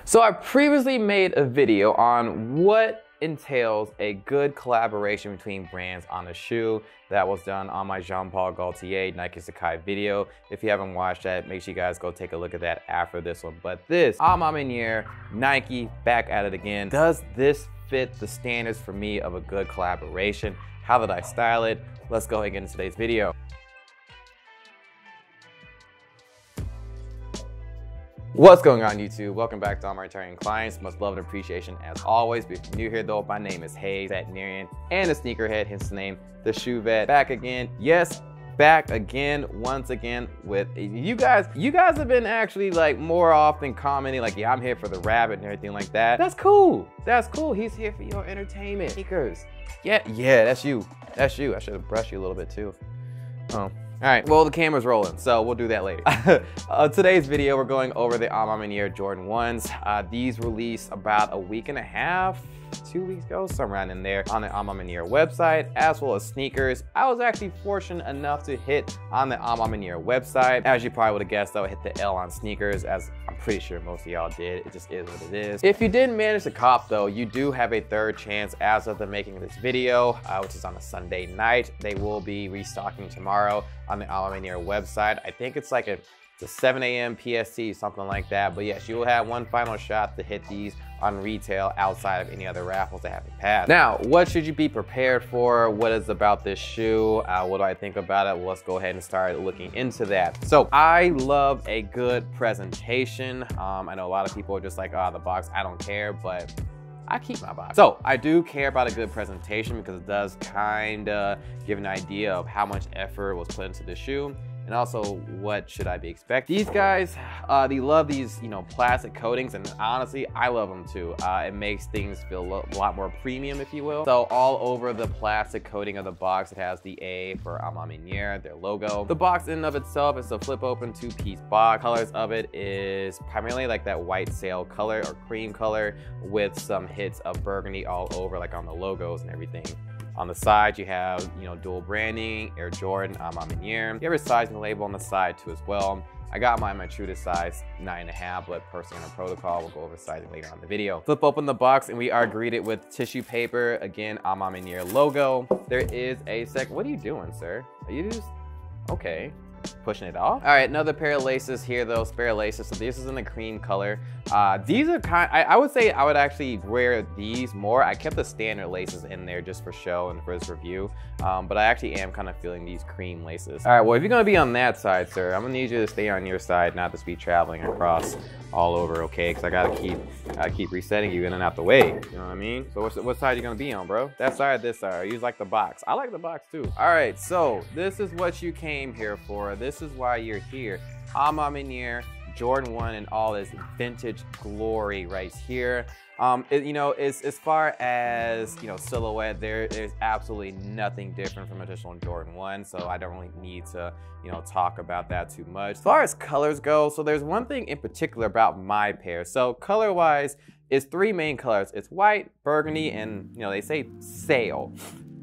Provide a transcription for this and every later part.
So I previously made a video on what entails a good collaboration between brands on a shoe. That was done on my Jean-Paul Gaultier Nike Sakai video. If you haven't watched that, make sure you guys go take a look at that after this one. But this, Maniere, Nike, back at it again. Does this fit the standards for me of a good collaboration? How did I style it? Let's go ahead and get into today's video. What's going on, YouTube? Welcome back to all my returning clients. Much love and appreciation as always. If you're new here though, my name is Hayes, veterinarian and a sneakerhead, hence the name, TheShoeVet. Back again, yes, back again, once again with you guys. You guys have been actually like more often commenting like, yeah, I'm here for the rabbit and everything like that. That's cool. That's cool. He's here for your entertainment. Sneakers. Yeah, that's you. That's you. I should have brushed you a little bit too. Oh. All right, well, the camera's rolling, so we'll do that later. Today's video, we're going over the Maniere Jordan 1s. These released about a week and a half, 2 weeks ago, somewhere around in there, on the Maniere website, as well as sneakers. I was actually fortunate enough to hit on the Maniere website. As you probably would have guessed, though, I hit the L on sneakers, as I'm pretty sure most of y'all did. It just is what it is. If you didn't manage to cop, though, you do have a third chance as of the making of this video, which is on a Sunday night. They will be restocking tomorrow on the Maniere website. I think it's like it's a 7 a.m. PST, something like that. But yes, you will have one final shot to hit these on retail outside of any other raffles that haven't passed. Now, what should you be prepared for? What is about this shoe? What do I think about it? Well, let's go ahead and start looking into that. So I love a good presentation. I know a lot of people are just like, oh, the box, I don't care, but I keep my box. So I do care about a good presentation because it does kind of give an idea of how much effort was put into the shoe, and also what should I be expecting. These guys, they love these, plastic coatings, and honestly, I love them too. It makes things feel a lot more premium, if you will. So all over the plastic coating of the box, it has the A for Maniere, their logo. The box in and of itself is a flip open 2-piece box. Colors of it is primarily like that white sail color or cream color with some hits of burgundy all over, like on the logos and everything. On the side, you have, dual branding, Air Jordan, Maniere. You have a sizing label on the side too as well. I got mine my true to size 9.5, but personally on a protocol, we'll go over sizing later on in the video. Flip open the box and we are greeted with tissue paper. Again, Maniere logo. There is a what are you doing, sir? Are you just, okay. Pushing it off. All right, another pair of laces here though, spare laces. So this is in the cream color. These are I would say I would actually wear these more. I kept the standard laces in there just for show and for this review. But I actually am kind of feeling these cream laces. All right, well, if you're gonna be on that side, sir, I'm gonna need you to stay on your side, not to be traveling across all over, okay? Because I gotta keep resetting you in and out the way. You know what I mean? So what side are you gonna be on, bro? That side or this side? Or you like the box? I like the box too. All right, so this is what you came here for. This is why you're here. Maniere Jordan 1 and all this vintage glory right here. As far as silhouette, there's absolutely nothing different from a traditional Jordan 1, so I don't really need to talk about that too much. As far as colors go, so there's one thing in particular about my pair. So color wise, it's 3 main colors. It's white, burgundy, and they say sail.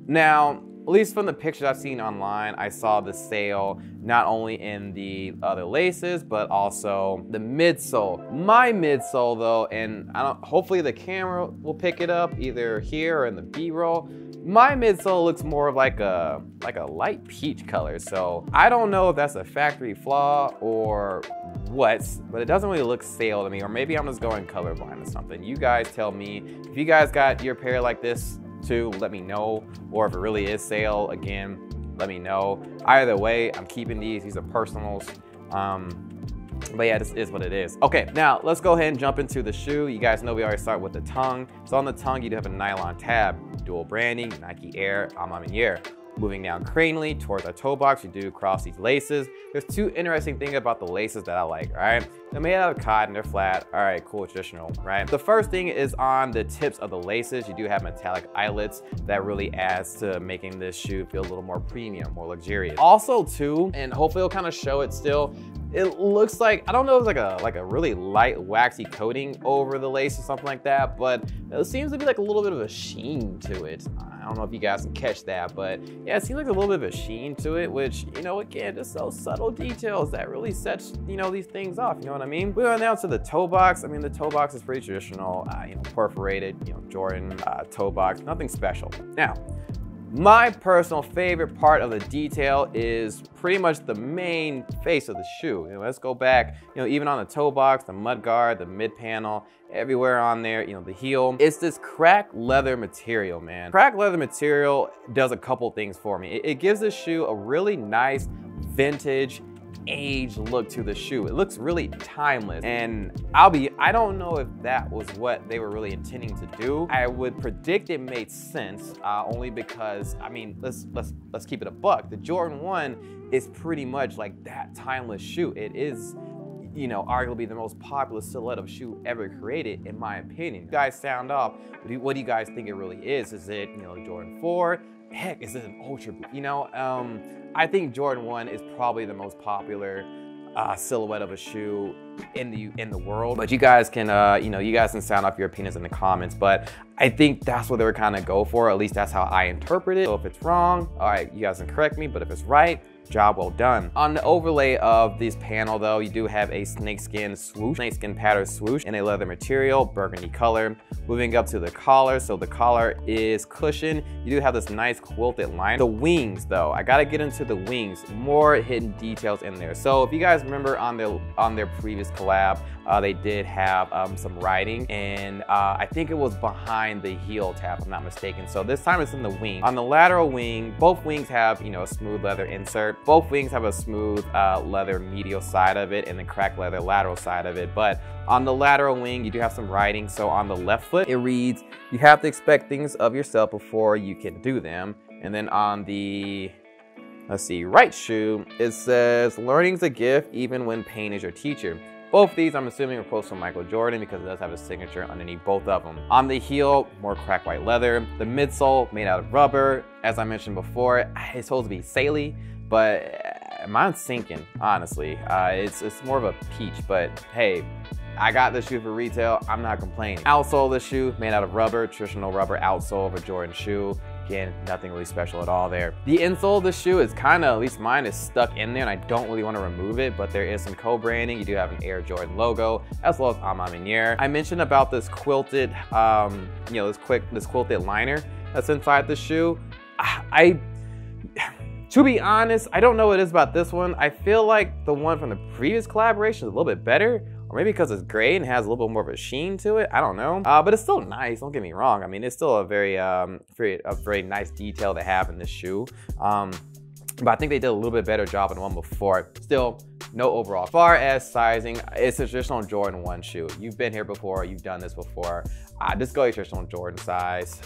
Now, at least from the pictures I've seen online, I saw the sail not only in the other laces, but also the midsole. My midsole though, and hopefully the camera will pick it up either here or in the B-roll. My midsole looks more of like a light peach color. So I don't know if that's a factory flaw or what, but it doesn't really look sail to me, or maybe I'm just going colorblind or something. You guys tell me. If you guys got your pair like this too, let me know, or if it really is sail, again, let me know. Either way, I'm keeping these are personals. But yeah, this is what it is. Okay, now let's go ahead and jump into the shoe. You guys know we always start with the tongue. So on the tongue, you do have a nylon tab, dual branding, Nike Air, Maniere. Moving down cranially towards our toe box, you do cross these laces. There's 2 interesting things about the laces that I like, all right? They're made out of cotton, they're flat. All right, cool, traditional, right? The first thing is on the tips of the laces, you do have metallic eyelets that really adds to making this shoe feel a little more premium, more luxurious. Also too, and hopefully it'll kind of show it still, it looks like, I don't know if it's like a really light waxy coating over the lace or something like that, but it seems to be like a little bit of a sheen to it. I don't know if you guys can catch that, but yeah, it seems like a little bit of a sheen to it, which, you know, again, just those subtle details that really sets, you know, these things off, you know what I mean? Moving on now to the toe box. I mean, the toe box is pretty traditional, you know, perforated, you know, Jordan toe box, nothing special. Now, my personal favorite part of the detail is pretty much the main face of the shoe. You know, let's go back, you know, even on the toe box, the mud guard, the mid panel, everywhere on there, you know, the heel. It's this cracked leather material, man. Cracked leather material does a couple things for me. It gives the shoe a really nice vintage age look to the shoe. It looks really timeless, and I don't know if that was what they were really intending to do. I would predict it made sense, only because, I mean, let's keep it a buck. The Jordan 1 is pretty much like that timeless shoe. It is, you know, arguably the most popular silhouette of shoe ever created, in my opinion. You guys sound off. What do you guys think it really is? Is it, you know, Jordan 4? Heck, is it an Ultra? You know, I think Jordan 1 is probably the most popular silhouette of a shoe in the world. But you guys can, you know, you guys can sound off your opinions in the comments. But I think that's what they were kind of go for. At least that's how I interpret it. So if it's wrong, all right, you guys can correct me. But if it's right, job well done. On the overlay of this panel though, you do have a snakeskin swoosh, snakeskin pattern swoosh in a leather material, burgundy color. Moving up to the collar, so the collar is cushioned. You do have this nice quilted line. The wings though, I gotta get into the wings, more hidden details in there. So if you guys remember on their previous collab, they did have some writing, and I think it was behind the heel tab, if I'm not mistaken. So this time it's in the wing. On the lateral wing, both wings have, you know, a smooth leather insert. Both wings have a smooth leather medial side of it and the cracked leather lateral side of it. But on the lateral wing, you do have some writing. So on the left foot, it reads, "You have to expect things of yourself before you can do them." And then on the, let's see, right shoe, it says, "Learning's a gift even when pain is your teacher." Both these, I'm assuming, are close to Michael Jordan because it does have a signature underneath both of them. On the heel, more cracked white leather. The midsole, made out of rubber. As I mentioned before, it's supposed to be saily, but mine's sinking, honestly. It's more of a peach, but hey, I got this shoe for retail, I'm not complaining. Outsole of the shoe, made out of rubber, traditional rubber outsole of a Jordan shoe. Again, nothing really special at all there. The insole of the shoe is kind of, at least mine is stuck in there and I don't really want to remove it, but there is some co-branding. You do have an Air Jordan logo, as well as Maniere. I mentioned about this quilted, you know, this quilted liner that's inside the shoe. To be honest, I don't know what it is about this one. I feel like the one from the previous collaboration is a little bit better, or maybe because it's gray and has a little bit more of a sheen to it. I don't know, but it's still nice. Don't get me wrong. I mean, it's still a very nice detail to have in this shoe. But I think they did a little bit better job on the one before. Still, no overall. As far as sizing, it's a traditional Jordan 1 shoe. You've been here before, you've done this before. Just go your traditional Jordan size.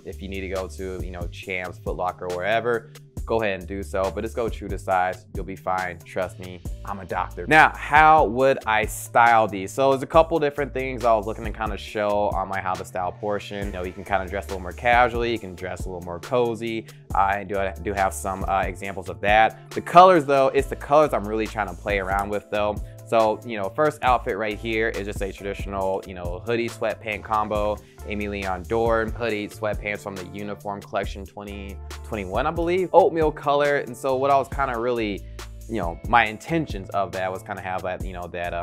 If you need to go to, you know, Champs, Foot Locker, wherever, go ahead and do so, but just go true to size. You'll be fine. Trust me, I'm a doctor. Now, how would I style these? So there's a couple different things I was looking to kind of show on my how to style portion. You know, you can kind of dress a little more casually, you can dress a little more cozy. I do have some examples of that. The colors though, it's the colors I'm really trying to play around with though. So, you know, first outfit right here is just a traditional, you know, hoodie sweatpant combo. Amy Leon Dore hoodie sweatpants from the Uniform Collection 2021, I believe. Oatmeal color. And so what I was kind of really, you know, my intentions of that was kind of have that, you know, that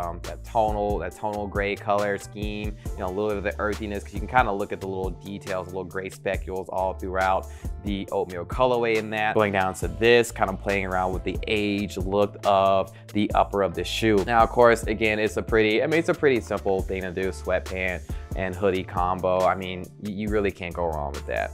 tonal gray color scheme, you know, a little bit of the earthiness, because you can kind of look at the little details, little gray specules all throughout the oatmeal colorway in that. Going down to this, kind of playing around with the age look of the upper of the shoe. Now, of course, again, it's a pretty simple thing to do, sweatpant and hoodie combo. I mean, you really can't go wrong with that.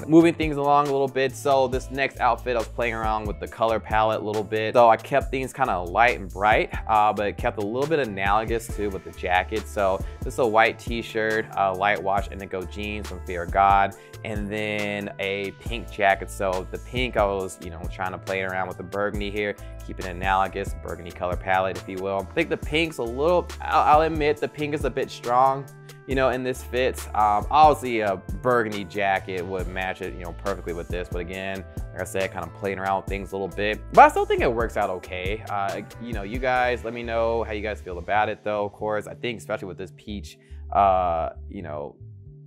Moving things along a little bit, so this next outfit I was playing around with the color palette a little bit. So I kept things kind of light and bright, but kept a little bit analogous too with the jacket. So this is a white t-shirt, light wash indigo jeans from Fear of God, and then a pink jacket. So the pink, I was, you know, trying to play around with the burgundy here, keep it analogous, burgundy color palette, if you will. I think the pink's a little, I'll admit the pink is a bit strong, you know, in this fits. Obviously a burgundy jacket would match it, you know, perfectly with this. But again, like I said, kind of playing around with things a little bit. But I still think it works out okay. You know, you guys, let me know how you guys feel about it though, of course. I think especially with this peach, you know,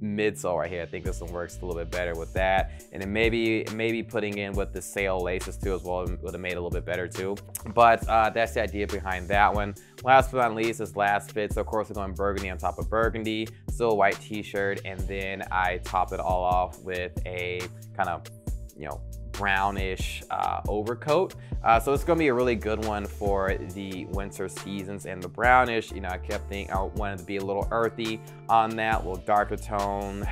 midsole right here. I think this one works a little bit better with that. And then maybe putting in with the sail laces too as well would have made it a little bit better too. But that's the idea behind that one. Last but not least, this last fit. So of course we're going burgundy on top of burgundy, still a white t-shirt, and then I top it all off with a kind of, you know, brownish overcoat. So it's gonna be a really good one for the winter seasons. And the brownish, you know, I kept thinking I wanted to be a little earthy on that, a little darker tone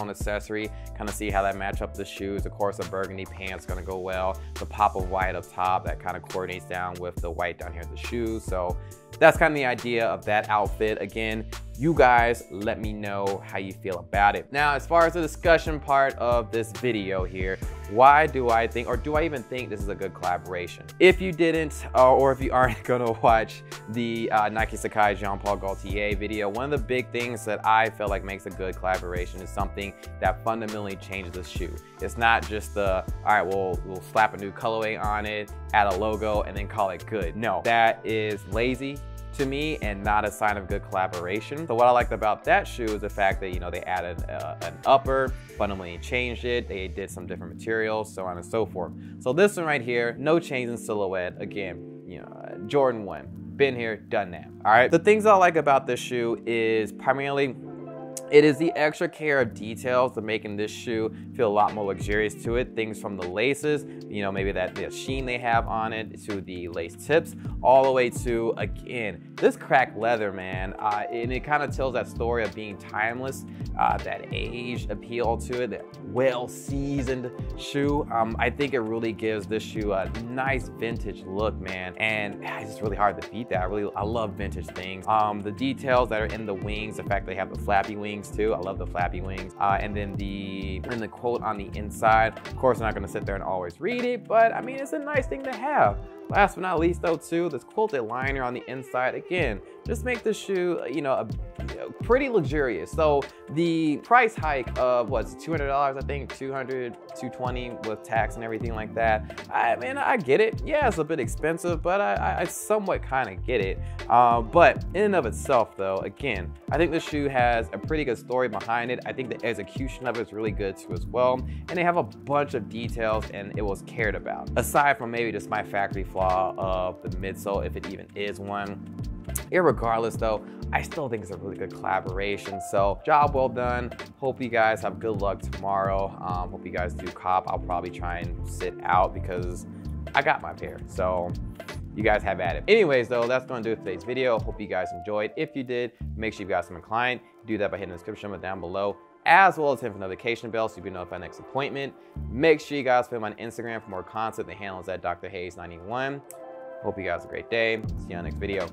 accessory, kind of see how that match up the shoes. Of course, the burgundy pants gonna go well. The pop of white up top, that kind of coordinates down with the white down here at the shoes. So that's kind of the idea of that outfit. Again, you guys let me know how you feel about it. Now, as far as the discussion part of this video here, why do I think, or do I even think this is a good collaboration? If you didn't, or if you aren't gonna watch the Nike Sacai Jean-Paul Gaultier video, one of the big things that I feel like makes a good collaboration is something that fundamentally changes the shoe. It's not just the, all right, we'll slap a new colorway on it, add a logo, and then call it good. No, that is lazy to me and not a sign of good collaboration. So what I liked about that shoe is the fact that, you know, they added an upper, fundamentally changed it, they did some different materials, so on and so forth. So this one right here, no change in silhouette. Again, you know, Jordan 1, been here, done that. All right, the things I like about this shoe is primarily it is the extra care of details that making this shoe feel a lot more luxurious to it. Things from the laces, you know, maybe that the sheen they have on it, to the lace tips, all the way to, again, this cracked leather, man. And it kind of tells that story of being timeless, that age appeal to it, that well-seasoned shoe. I think it really gives this shoe a nice vintage look, man. And it's just really hard to beat that. I love vintage things. The details that are in the wings, the fact they have the flappy wings too. I love the flappy wings. And then the quote on the inside. Of course, I'm not gonna sit there and always read it, but I mean, it's a nice thing to have. Last but not least though too, this quilted liner on the inside, again, just make the shoe, you know, pretty luxurious. So the price hike of what's $200, I think, $200, $220 with tax and everything like that. I mean, I get it. Yeah, it's a bit expensive, but I somewhat kind of get it. But in and of itself though, again, I think the shoe has a pretty good story behind it. I think the execution of it is really good too as well. And they have a bunch of details and it was cared about. Aside from maybe just my factory flaw of the midsole, if it even is one. Irregardless though, I still think it's a really good collaboration. So job well done. Hope you guys have good luck tomorrow. Hope you guys do cop. I'll probably try and sit out because I got my pair. So you guys have at it. Anyways though, that's gonna do it for today's video. Hope you guys enjoyed. If you did, make sure you got some client. Do that by hitting the description down below, as well as hitting the notification bell so you can notify next appointment. Make sure you guys follow me on Instagram for more content. The handle is at drhayes91. Hope you guys have a great day. See you on the next video.